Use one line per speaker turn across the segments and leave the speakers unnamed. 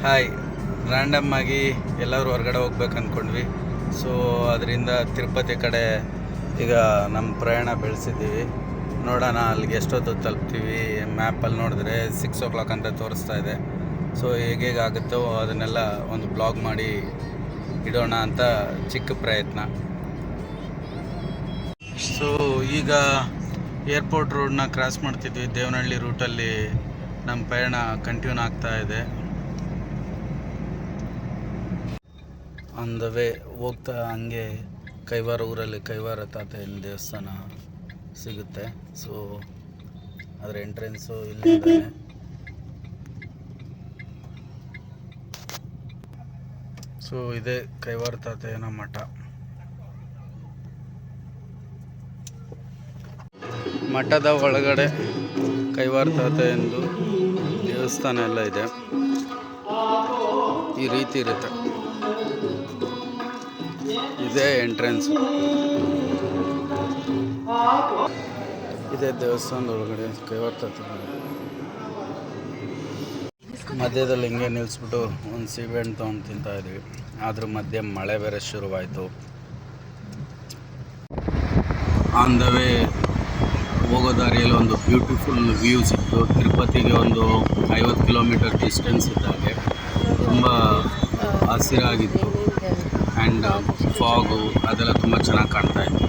Hi, random ಆಗಿ ಎಲ್ಲರೂ ಹೊರಗಡೆ ಹೋಗ್ಬೇಕು ಅಂದ್ಕೊಂಡ್ವಿ. ಸೊ ಅದರಿಂದ ತಿರುಪತಿ ಕಡೆ ಈಗ ನಮ್ಮ ಪ್ರಯಾಣ ಬೆಳೆಸಿದ್ದೀವಿ. ನೋಡೋಣ ಅಲ್ಲಿಗೆ ಎಷ್ಟೊತ್ತು ತಲುಪ್ತೀವಿ. ಮ್ಯಾಪಲ್ಲಿ ನೋಡಿದ್ರೆ 6 o'clock ಅಂತ ತೋರಿಸ್ತಾ ಇದೆ. ಸೊ ಹೇಗೇಗಾಗುತ್ತೋ ಅದನ್ನೆಲ್ಲ ಒಂದು ಬ್ಲಾಗ್ ಮಾಡಿ ಇಡೋಣ ಅಂತ ಚಿಕ್ಕ ಪ್ರಯತ್ನ. ಸೊ ಈಗ ಏರ್ಪೋರ್ಟ್ ರೋಡ್ನ ಕ್ರಾಸ್ ಮಾಡ್ತಿದ್ವಿ. ದೇವನಹಳ್ಳಿ ರೂಟಲ್ಲಿ ನಮ್ಮ ಪಯಣ ಕಂಟಿನ್ಯೂ ಆಗ್ತಾ ಇದೆ. ಆನ್ ದ ವೇ ಹೋಗ್ತಾ ಹಂಗೆ ಕೈವಾರ ಊರಲ್ಲಿ ಕೈವಾರ ತಾತಯ್ಯನ ದೇವಸ್ಥಾನ ಸಿಗುತ್ತೆ. ಸೊ ಅದರ ಎಂಟ್ರೆನ್ಸು ಇಲ್ಲಿಂದಾನೆ. ಸೊ ಇದೇ ಕೈವಾರ ತಾತಯ್ಯನ ಮಠ. ಮಠದ ಒಳಗಡೆ ಕೈವಾರ ತಾತಯ್ಯಂದು ದೇವಸ್ಥಾನ ಎಲ್ಲ ಇದೆ. ಈ ರೀತಿ ಇರುತ್ತೆ. ಇದೇ ಎಂಟ್ರೆನ್ಸ್. ಇದೇ ದೇವಸ್ಥಾನದ ಒಳಗಡೆ ಕೈವಾರ ತಾತಯ್ಯ. ಮಧ್ಯದಲ್ಲಿ ಹಿಂಗೆ ನಿಲ್ಲಿಸ್ಬಿಟ್ಟು ಒಂದು ಸೀಬೆಹಣ್ಣು ತೊಗೊಂಡು ತಿಂತಾ ಇದ್ವಿ. ಅದ್ರ ಮಧ್ಯೆ ಮಳೆ ಬೇರೆ ಶುರುವಾಯಿತು. ಆನ್ ದ ವೇ ಹೋಗೋ ದಾರಿಯಲ್ಲಿ ಒಂದು ಬ್ಯೂಟಿಫುಲ್ ವ್ಯೂ ಸಿಕ್ತು. ತಿರುಪತಿಗೆ ಒಂದು 50 ಕಿಲೋಮೀಟರ್ ಡಿಸ್ಟೆನ್ಸ್ ಇದ್ದಾಗೆ ತುಂಬ ಹಸಿರಾಗಿತ್ತು. ಆ್ಯಂಡ್ ಫಾಗು ಅದೆಲ್ಲ ತುಂಬ ಚೆನ್ನಾಗಿ ಕಾಣ್ತಾ ಇತ್ತು.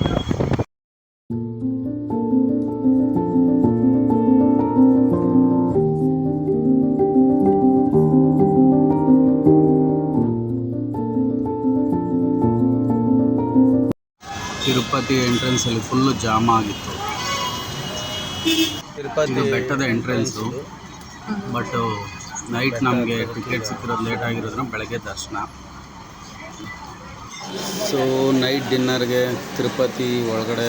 ತಿರುಪತಿ ಎಂಟ್ರೆನ್ಸಲ್ಲಿ ಫುಲ್ಲು ಜಾಮ್ ಆಗಿತ್ತು. ತಿರುಪತಿ ಬೆಟ್ಟದ ಎಂಟ್ರೆನ್ಸು. ಬಟ್ ನೈಟ್ ನಮಗೆ ಟಿಕೆಟ್ ಸಿಕ್ಕಿರೋದು ಲೇಟ್ ಆಗಿರೋದ್ರಿಂದ ಬೆಳಗ್ಗೆ ದರ್ಶನ. ಸೊ ನೈಟ್ ಡಿನ್ನರ್ಗೆ ತಿರುಪತಿ ಒಳಗಡೆ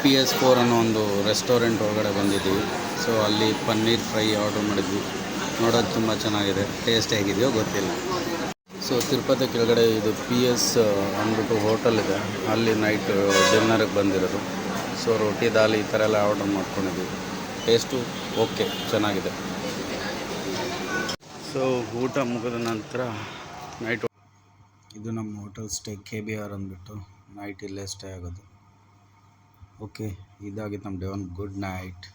PS4 ಅನ್ನೋ ಒಂದು ರೆಸ್ಟೋರೆಂಟ್ ಒಳಗಡೆ ಬಂದಿದ್ದೀವಿ. ಸೊ ಅಲ್ಲಿ ಪನ್ನೀರ್ ಫ್ರೈ ಆರ್ಡ್ರ್ ಮಾಡಿದ್ವಿ. ನೋಡೋದು ತುಂಬ ಚೆನ್ನಾಗಿದೆ. ಟೇಸ್ಟ್ ಹೇಗಿದೆಯೋ ಗೊತ್ತಿಲ್ಲ. ಸೊ ತಿರುಪತಿ ಕೆಳಗಡೆ ಇದು PS ಅಂದ್ಬಿಟ್ಟು ಹೋಟೆಲ್ ಇದೆ. ಅಲ್ಲಿ ನೈಟ್ ಡಿನ್ನರ್ಗೆ ಬಂದಿರೋದು. ಸೊ ರೋಟಿ ದಾಲ್ ಈ ಥರ ಎಲ್ಲ ಆರ್ಡರ್ ಮಾಡ್ಕೊಂಡಿದ್ವಿ. ಟೇಸ್ಟು ಓಕೆ, ಚೆನ್ನಾಗಿದೆ. ಸೊ ಊಟ ಮುಗಿದ ನಂತರ ನೈಟ್ ಇದು ನಮ್ಮ ಹೋಟೆಲ್ ಸ್ಟೇ KBR ಅಂದ್ಬಿಟ್ಟು ನೈಟ್ ಇಲ್ಲೇ ಸ್ಟೇ ಆಗೋದು. ಓಕೆ, ಇದಾಗಿತ್ತು ನಮ್ಮ ಡೇ 1. Good night.